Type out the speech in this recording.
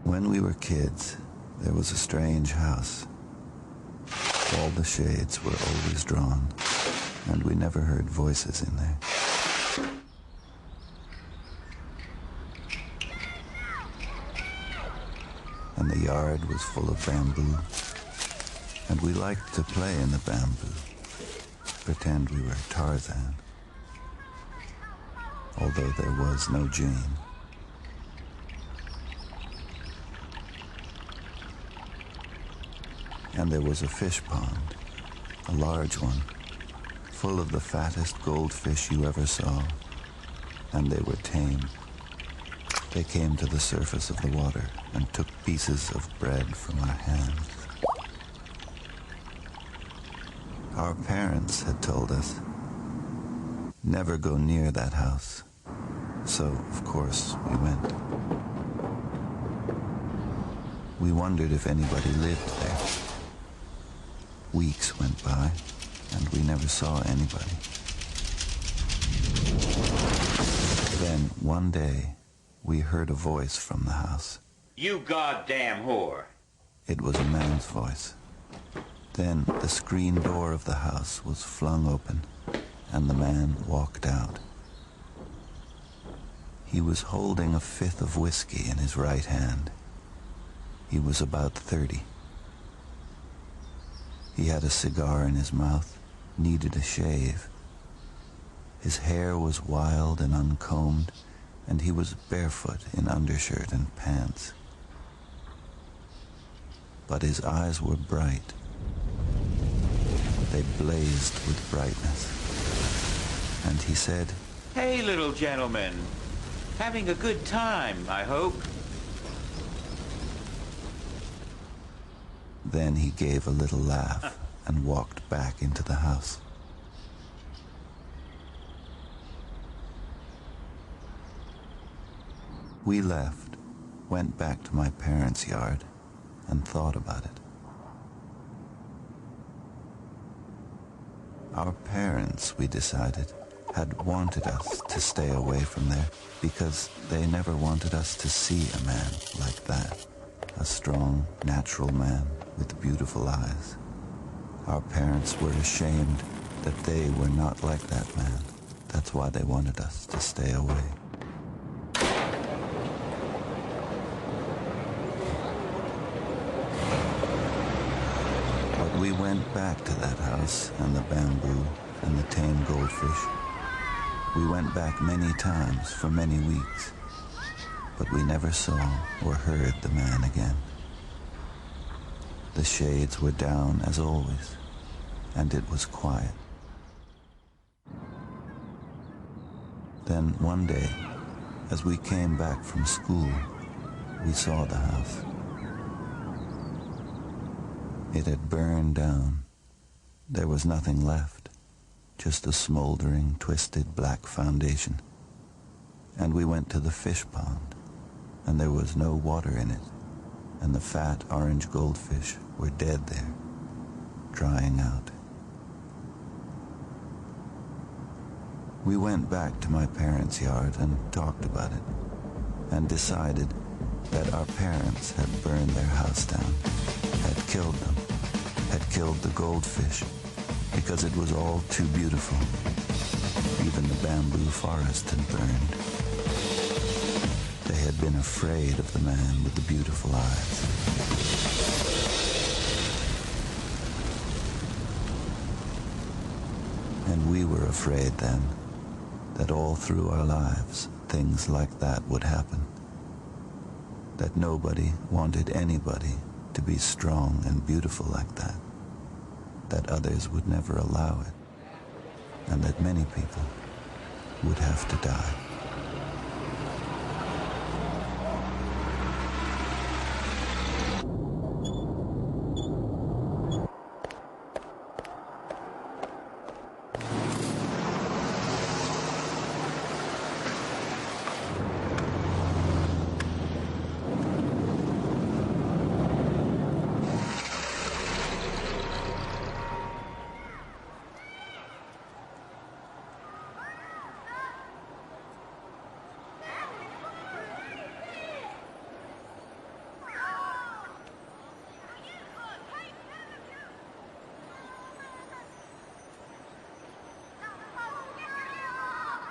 When we were kids, there was a strange house. All the shades were always drawn, and we never heard voices in there. And the yard was full of bamboo, and we liked to play in the bamboo, pretend we were Tarzan, although there was no Jane. And there was a fish pond, a large one, full of the fattest goldfish you ever saw, and they were tame. They came to the surface of the water and took pieces of bread from our hands. Our parents had told us, never go near that house. So, of course, we went. We wondered if anybody lived there. Weeks went by, and we never saw anybody. Then, one day, we heard a voice from the house. You goddamn whore. It was a man's voice. Then the screen door of the house was flung open, and the man walked out. He was holding a fifth of whiskey in his right hand. He was about 30. He had a cigar in his mouth, needed a shave. His hair was wild and uncombed, and he was barefoot in undershirt and pants. But his eyes were bright. They blazed with brightness. And he said, Hey, little gentleman. Having a good time, I hope. Then he gave a little laugh and walked back into the house. We left, went back to my parents' yard, and thought about it. Our parents, we decided, had wanted us to stay away from there because they never wanted us to see a man like that, a strong, natural man with beautiful eyes. Our parents were ashamed that they were not like that man. That's why they wanted us to stay away. But we went back to that house and the bamboo and the tame goldfish. We went back many times for many weeks, but we never saw or heard the man again. The shades were down as always, and it was quiet. Then one day, as we came back from school, we saw the house. It had burned down. There was nothing left, just a smoldering, twisted black foundation. And we went to the fish pond, and there was no water in it, and the fat orange goldfish were dead there, drying out. We went back to my parents' yard and talked about it, and decided that our parents had burned their house down, had killed them, had killed the goldfish, because it was all too beautiful. Even the bamboo forest had burned. They had been afraid of the man with the beautiful eyes. And we were afraid then that all through our lives things like that would happen. That nobody wanted anybody to be strong and beautiful like that. That others would never allow it. And that many people would have to die.